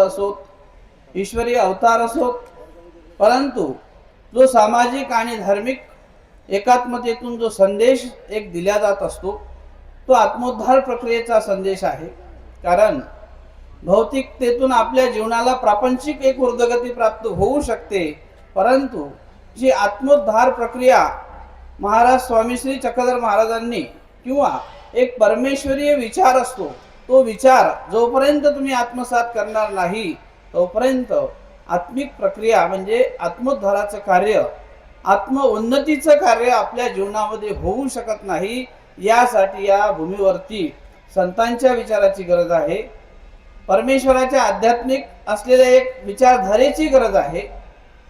असोत, ईश्वरी अवतार असोत, परंतु जो सामाजिक आणि धार्मिक एकात्मतेतून जो संदेश एक दिला जात असतो तो आत्मोद्धार प्रक्रियेचा संदेश आहे. कारण भौतिकतेतून आपल्या जीवनाला प्रापंचिक एक ऊर्ध्वगती प्राप्त होऊ शकते, परंतु जी आत्मोद्धार प्रक्रिया महाराज स्वामी श्री चक्रधर महाराजांनी किंवा एक परमेश्वरीय विचार असतो, तो विचार जोपर्यंत तुम्ही आत्मसात करणार नाही तोपर्यंत आत्मिक प्रक्रिया म्हणजे आत्मोद्धाराचं कार्य, आत्म उन्नतीचं कार्य आपल्या जीवनामध्ये होऊ शकत नाही. यासाठी या भूमीवरती संतांच्या विचाराची गरज आहे, परमेश्वराच्या आध्यात्मिक असलेल्या एक विचारधारेची गरज आहे.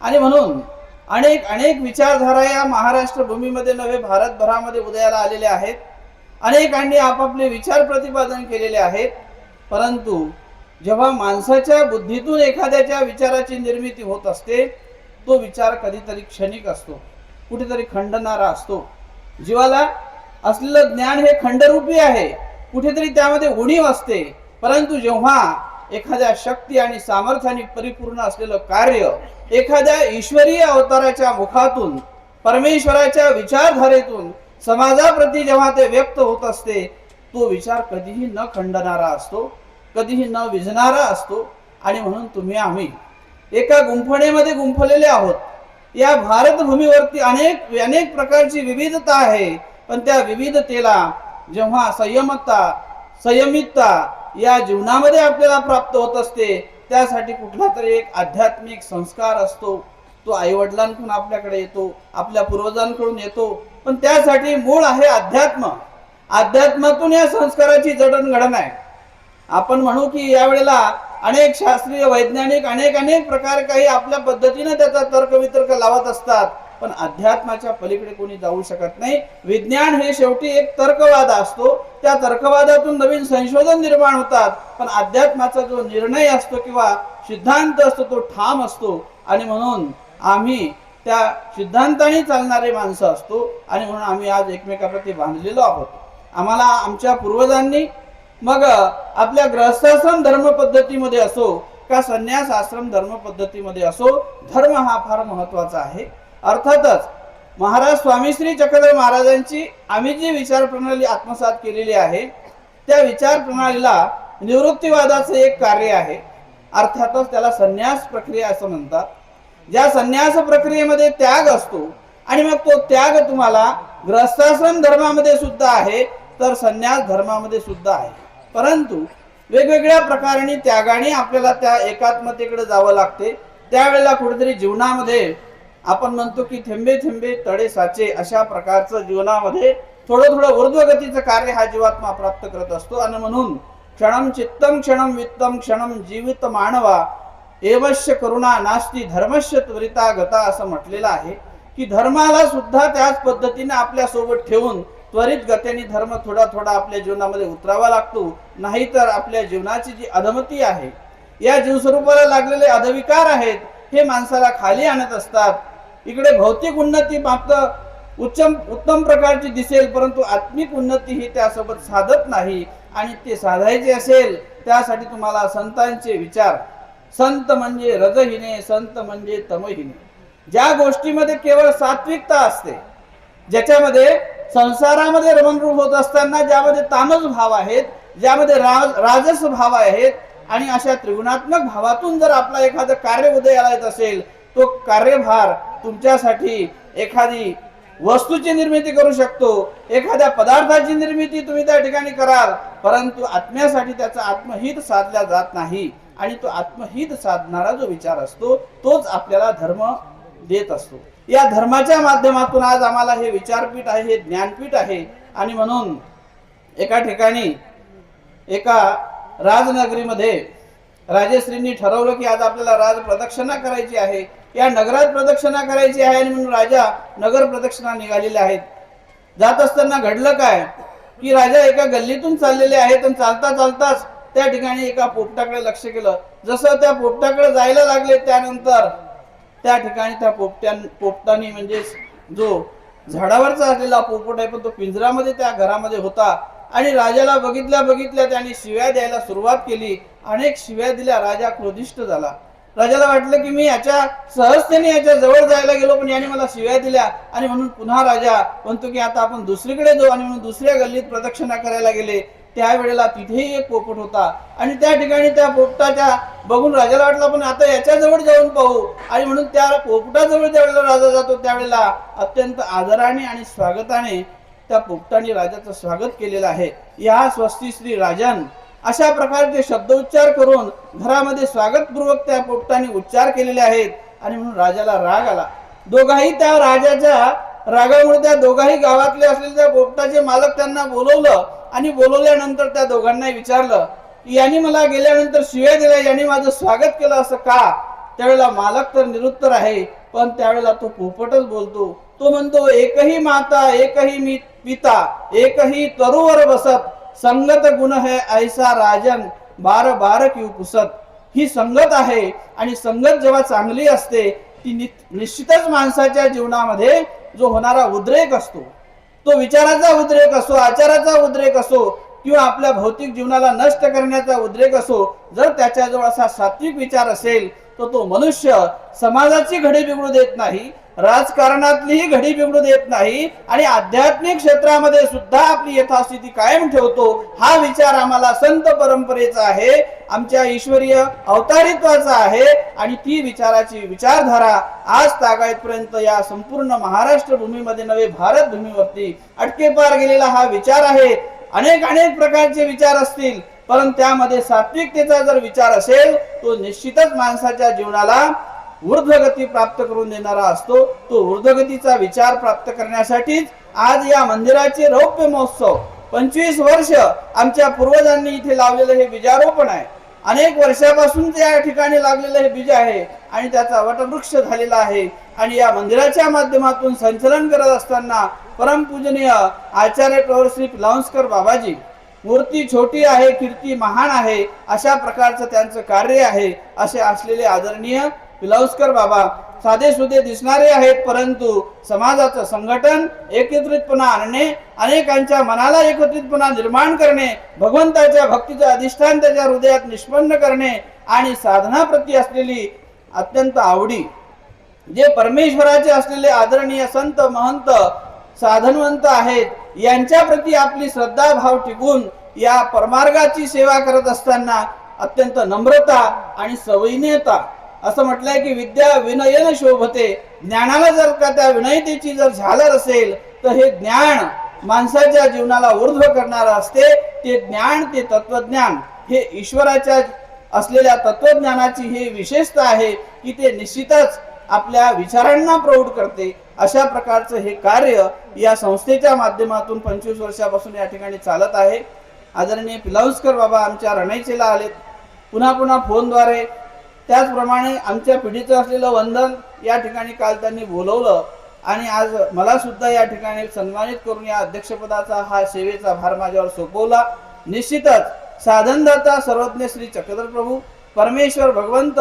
आणि म्हणून अनेक अनेक विचारधारा या महाराष्ट्र भूमीमध्ये नव्हे भारतभरामध्ये उदयाला आलेल्या आहेत. अनेकांनी आपापले विचार प्रतिपादन केलेले आहेत, परंतु जेव्हा माणसाच्या बुद्धीतून एखाद्याच्या विचाराची निर्मिती होत असते तो विचार कधीतरी क्षणिक असतो, कुठेतरी खंडणारा असतो. जीवाला असलेलं ज्ञान हे खंडरूपी आहे, कुठेतरी त्यामध्ये उणीव असते. परंतु जेव्हा एखाद्या शक्ती आणि सामर्थ्याने परिपूर्ण असलेलं कार्य एखाद्या ईश्वरीय अवताराच्या मुखातून, परमेश्वराच्या विचारधारेतून समाजाप्रती जेव्हा ते व्यक्त होत असते तो विचार कधीही न खंडणारा असतो, कधीही न विझणारा असतो. आणि म्हणून तुम्ही आम्ही एका गुंफणेमध्ये गुंफलेले आहोत. या भारतभूमीवरती अनेक अनेक प्रकारची विविधता आहे, पण त्या विविधतेला जेव्हा संयमितता या जीवनामध्ये आपल्याला प्राप्त होत असते, त्यासाठी कुठला तरी एक आध्यात्मिक संस्कार असतो. तो आईवडिलांकडून आपल्याकडे येतो, आपल्या पूर्वजांकडून येतो, पण त्यासाठी मूळ आहे अध्यात्म. अध्यात्मातून या संस्काराची जडणघडण आहे. आपण म्हणू की यावेळेला अनेक शास्त्रीय वैज्ञानिक अनेक प्रकार काही आपल्या पद्धतीने त्याचा तर्कवितर्क लावत असतात, पण अध्यात्माच्या पलीकडे कोणी जाऊ शकत नाही. विज्ञान हे शेवटी एक तर्कवाद असतो, त्या तर्कवादातून नवीन संशोधन निर्माण होतात, पण अध्यात्माचा जो निर्णय असतो किंवा सिद्धांत असतो तो ठाम असतो. आणि म्हणून आम्ही त्या सिद्धांताने चालणारे माणसं असतो, आणि म्हणून आम्ही आज एकमेकाप्रती बांधलेलो आहोत. आम्हाला आमच्या पूर्वजांनी मग आपल्या गृहस्थाश्रम धर्म पद्धतीमध्ये असो का संन्यास आश्रम धर्म पद्धतीमध्ये असो, धर्म हा फार महत्वाचा आहे. अर्थातच महाराज स्वामी श्री चक्रधर महाराजांची आम्ही जी विचार प्रणाली आत्मसात केलेली आहे त्या विचार प्रणालीला निवृत्तीवादाचं एक कार्य आहे. अर्थातच त्याला संन्यास प्रक्रिया असं म्हणतात. ज्या संन्यास प्रक्रियेमध्ये त्याग असतो, आणि मग तो त्याग तुम्हाला गृहस्थाश्रम धर्मामध्ये सुद्धा आहे तर संन्यास धर्मामध्ये सुद्धा आहे. परंतु वेगवेगळ्या प्रकाराने त्यागाने आपल्याला त्या एकात्मतेकडे जावं लागते. त्यावेळेला कुठेतरी जीवनामध्ये आपण म्हणतो की थेंबे थेंबे तडे साचे, अशा प्रकारचं जीवनामध्ये थोडं थोडं ऊर्ध्वगतीचं कार्य हा जीवात्मा प्राप्त करत असतो. आणि म्हणून क्षणम चित्तम क्षणम वित्तम क्षणम जीवित मानवा एवश्य करुणा नास्ती धर्मश्य त्वरिता गता असं म्हटलेलं आहे की धर्माला सुद्धा त्याच पद्धतीने आपल्या सोबत ठेवून त्वरित गतीने धर्म थोडा थोडा आपल्या जीवनामध्ये उतरावा लागतो. नाहीतर आपल्या जीवनाची जी अधमती आहे, या जीवस्वरूपाला लागलेले अधविकार आहेत, हे माणसाला खाली आणत असतात. इकडे भौतिक उन्नती मात्र उत्तम प्रकारची दिसेल, परंतु आत्मिक उन्नती ही त्यासोबत साधत नाही. आणि ते साधायचे असेल त्यासाठी तुम्हाला संतांचे विचार, संत म्हणजे रजहीने, संत म्हणजे तमहीने, ज्या गोष्टीमध्ये केवळ सात्विकता असते, ज्याच्यामध्ये संसारामध्ये रमणरूप होत असताना ज्यामध्ये तामस भाव आहेत, ज्यामध्ये राजस भाव आहेत, आणि अशा त्रिगुणात्मक भावातून जर आपला एखादं कार्य उदयाला येत असेल, तो कार्यभार तुमच्यासाठी एखादी वस्तूची निर्मिती करू शकतो, एखाद्या पदार्थाची निर्मिती तुम्ही त्या ठिकाणी कराल, परंतु आत्म्यासाठी त्याचा आत्महित साधला जात नाही. आणि तो आत्महित साधणारा जो विचार असतो तोच आपल्याला धर्म देत असतो. या धर्माच्या माध्यमातून आज आम्हाला हे विचारपीठ आहे, हे ज्ञानपीठ आहे. आणि म्हणून एका ठिकाणी एका राजनगरीमध्ये राजश्रींनी ठरवलं की आज आपल्याला राज प्रदक्षिणा करायची आहे, या नगरात प्रदक्षिणा करायची आहे. आणि म्हणून राजा नगर प्रदक्षिणा निघालेले आहेत. जात असताना घडलं काय की राजा एका गल्लीतून चाललेले आहेत, आणि चालता चालताच त्या ठिकाणी एका पोपटाकडे लक्ष केलं. जसं त्या पोपटाकडे जायला लागले त्यानंतर त्या ठिकाणी त्या पोपटाने म्हणजे जो झाडावरचा असलेला पोपट आहे पण तो पिंजरामध्ये त्या घरामध्ये होता. आणि राजाला बघितल्या त्यांनी शिव्या द्यायला सुरुवात केली. अनेक शिव्या दिल्या. राजा क्रोधिष्ठ झाला. राजाला वाटलं की मी याच्या सहजतेने याच्या जवळ जायला गेलो, पण याने मला शिव्या दिल्या, आणि म्हणून पुन्हा राजा म्हणतो की आता आपण दुसरीकडे जाऊ, आणि म्हणून दुसऱ्या गल्लीत प्रदक्षिणा करायला गेले. त्यावेळेला तिथेही एक पोपट होता, आणि त्या ठिकाणी त्या पोपटाच्या बघून राजाला वाटलं पण आता याच्या जवळ जाऊन पाहू, आणि म्हणून त्या पोपटाजवळ ज्यावेळेला राजा जातो त्यावेळेला अत्यंत आदराने आणि स्वागताने त्या पोपटाने राजाचं स्वागत केलेलं आहे. या स्वस्ती श्री राजन अशा प्रकारचे शब्दोच्चार करून घरामध्ये स्वागतपूर्वक त्या पोपटाने उच्चार केलेले आहेत. आणि म्हणून राजाला राग आला. दोघाही त्या राजाच्या रागामुळे त्या दोघाही गावातले असलेले त्या पोपटाचे मालक त्यांना बोलवलं, आणि बोलवल्यानंतर त्या दोघांनाही विचारलं की यांनी मला गेल्यानंतर शिव्या दिल्या, यांनी माझं स्वागत केलं असं का? त्यावेळेला मालक तर निरुत्तर आहे, पण त्यावेळेला तो पोपटच बोलतो. तो म्हणतो एकही माता एकही पिता एकही तरुवर बसत, संगत गुण है ऐसा राजन बार बार क्यों पुसत. ही संगत आहे, आणि संगत जेव्हा चांगली असते ती निश्चितच माणसाच्या जीवनामध्ये जो होणारा उद्रेक असतो, तो विचाराचा उद्रेक असो, आचाराचा उद्रेक असो, किंवा आपल्या भौतिक जीवनाला नष्ट करण्याचा उद्रेक असो, जर त्याच्याजवळ असा सात्विक विचार असेल तर तो मनुष्य समाजाची घडी बिघडू देत नाही, राजकारणातलीही घडी बिघडू देत नाही, आणि आध्यात्मिक क्षेत्रामध्ये सुद्धा आपली यथास्थिती कायम ठेवतो. हा विचार आम्हाला संत परंपरेचा आहे, आमच्या ईश्वरीय अवतारित्वाचा आहे, आणि ती विचाराची विचारधारा आज तागायतपर्यंत या संपूर्ण महाराष्ट्र भूमीमध्ये नव्हे भारत भूमीवरती अटकेपार गेलेला हा विचार आहे. अनेक प्रकारचे विचार असतील, परंतु त्यामध्ये सात्विकतेचा जर विचार असेल तो निश्चितच माणसाच्या जीवनाला ऊर्ध्वगती प्राप्त करून देणारा असतो. तो ऊर्ध्वगतीचा विचार प्राप्त करण्यासाठीच आज या मंदिराचे रौप्य महोत्सव 25 वर्ष आमच्या पूर्वजांनी इथे लावलेलं हे बीजारोपण आहे. अनेक वर्षापासून या ठिकाणी लागलेलं हे बीज आहे, आणि त्याचा वटवृक्ष झालेला आहे. आणि या मंदिराच्या माध्यमातून संचलन करत असताना परमपूजनीय आचार्य प्रवर श्री पिलावंसकर बाबाजी, मूर्ती छोटी आहे कीर्ती महान आहे अशा प्रकारचं त्यांचं कार्य आहे. असे असलेले आदरणीय पिलावंसकर बाबा साधे सुधे दिसणारे आहेत, परंतु समाजाचं संघटन, एकत्रितपणा आणणे, अनेकांच्या मनाला एकत्रितपणा निर्माण करणे, भगवंताच्या भक्तीचं अधिष्ठान त्याच्या हृदयात निष्पन्न करणे, आणि साधनाप्रती असलेली अत्यंत आवडी, जे परमेश्वराचे असलेले आदरणीय संत महंत साधनवंत आहेत, यांच्या प्रती आपली श्रद्धा भाव टिकून या परमार्गाची सेवा करत असताना अत्यंत नम्रता आणि सविनयता, असं म्हटलंय की विद्या विनयन शोभते. ज्ञानाला जर का त्या विनयतेची जर झालर असेल तर हे ज्ञान माणसाच्या जीवनाला ऊर्ध्व करणारं असते. ते ज्ञान, ते तत्वज्ञान, हे ईश्वराच्या असलेल्या तत्वज्ञानाची हे विशेषता आहे की ते निश्चितच आपल्या विचारांना प्रौढ करते. अशा प्रकारचं हे कार्य या संस्थेच्या माध्यमातून 25 वर्षापासून या ठिकाणी चालत आहे. आदरणीय पिलावंसकर बाबा आमच्या रणाईचेला आलेत, पुन्हा पुन्हा फोनद्वारे. त्याचप्रमाणे आमच्या पिढीचं असलेलं वंदन या ठिकाणी काल त्यांनी बोलवलं, आणि आज मला सुद्धा या ठिकाणी सन्मानित करून या अध्यक्षपदाचा हा सेवेचा भार माझ्यावर सोपवला. निश्चितच साधनदाता सर्वज्ञ श्री चक्रधर प्रभू परमेश्वर भगवंत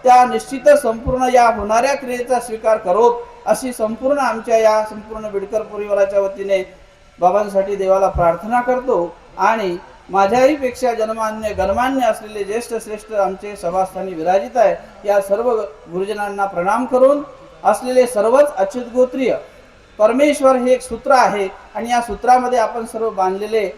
त्या निश्चितच संपूर्ण या होणाऱ्या क्रियेचा स्वीकार करोत, अशी संपूर्ण आमच्या या संपूर्ण बिडकर परिवाराच्या वतीने बाबांसाठी देवाला प्रार्थना करतो. आणि माझ्याही पेक्षा जन्मान्य गणमान्य असलेले ज्येष्ठ श्रेष्ठ आमचे सभास्थानी विराजित आहे, या सर्व गुरुजनांना प्रणाम करून असलेले सर्वच अच्युत गोत्रीय परमेश्वर हे एक सूत्र आहे, आणि या सूत्रामध्ये आपण सर्व बांधलेले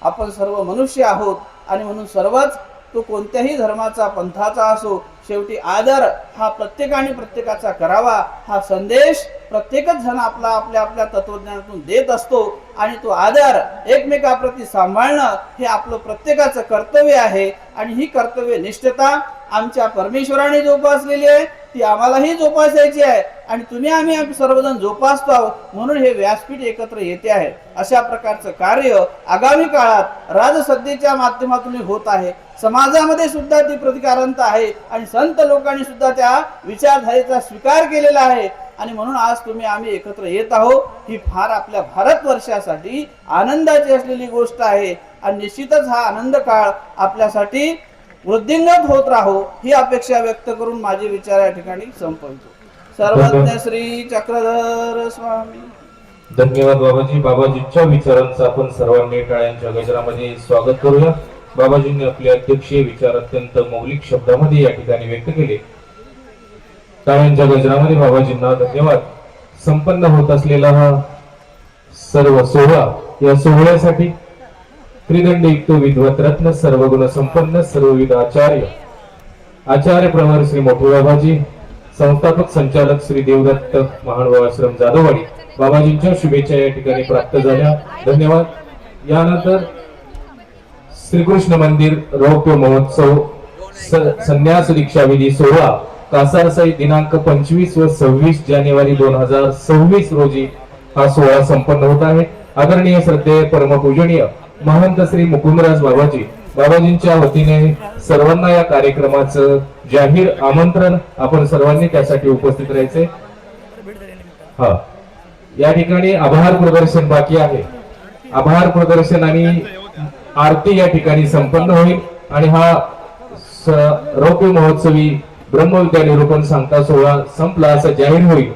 आपण सर्व मनुष्य आहोत. आणि म्हणून सर्वच, तो कोणत्याही धर्माचा पंथाचा असो, शेवटी आदर हा प्रत्येकाने प्रत्येकाचा करावा, हा संदेश प्रत्येकच जण आपला आपल्या आपल्या तत्वज्ञानातून देत असतो. आणि तो आदर एकमेकाप्रती सांभाळणं हे आपलं प्रत्येकाचं कर्तव्य आहे. आणि ही कर्तव्य निष्ठता आमच्या परमेश्वराने जोपासलेली आहे, ती आम्हालाही जोपासायची आहे, आणि तुम्ही आम्ही सर्वजण जोपासतो आहोत, म्हणून हे व्यासपीठ एकत्र येते आहे. अशा प्रकारचं कार्य आगामी काळात राजसत्तेच्या माध्यमातून होत आहे. समाजामध्ये सुद्धा ती प्रतिकारांत आहे, आणि संत लोकांनी सुद्धा त्या विचारधारेचा स्वीकार केलेला आहे. आणि म्हणून आज तुम्ही आम्ही एकत्र येत आहोत, ही फार आपल्या भारतवर्षासाठी आनंदाची असलेली गोष्ट आहे. आणि निश्चितच हा आनंद काळ आपल्यासाठी वृद्धिंगत होत राहो, ही अपेक्षा व्यक्त करून माझे विचार या ठिकाणी संपवतो. सर्वज्ञ श्री चक्रधर स्वामी. धन्यवाद बाबाजी. बाबाजींच्या विचारांचं आपण सर्वांनी टाळ्यांच्या गजरामध्ये स्वागत करूया. बाबाजींनी आपले अध्यक्षीय विचार अत्यंत मौलिक शब्दामध्ये या ठिकाणी व्यक्त केले. टाळ्यांच्या गजरामध्ये बाबाजींना धन्यवाद. संपन्न होत असलेला हा सर्व सोहळा, या सोहळ्यासाठी त्रिदंडयुक्त विद्वत रत्न सर्वगुण संपन्न सर्वविध आचार्य प्रवर श्री मोठे बाबाजी, संस्थापक संचालक श्री देवदत्त महानुभाव आश्रम जाधववाडी, बाबाजींच्या शुभेच्छा या ठिकाणी प्राप्त झाल्या. धन्यवाद. यानंतर श्रीकृष्ण मंदिर रौप्य महोत्सव संन्यास दीक्षा विधी सोहळा कासारसाई दिनांक 25 व 26 जानेवारी 2026 रोजी हा सोहळा संपन्न होत आहे. आदरणीय श्रद्धेय परमपूजनीय महंत श्री मुकुंदराज बाबाजींच्या वतीने सर्वांना या कार्यक्रमाचं जाहीर आमंत्रण. आपण सर्वांनी त्यासाठी उपस्थित राहायचे. हा, या ठिकाणी आभार प्रदर्शन बाकी आहे. आभार प्रदर्शन आणि आरती या ठिकाणी संपन्न होईल आणि हा रौप्य महोत्सवी ब्रह्मविद्या निरूपण सांगता सोहळा संपला असं जाहीर होईल.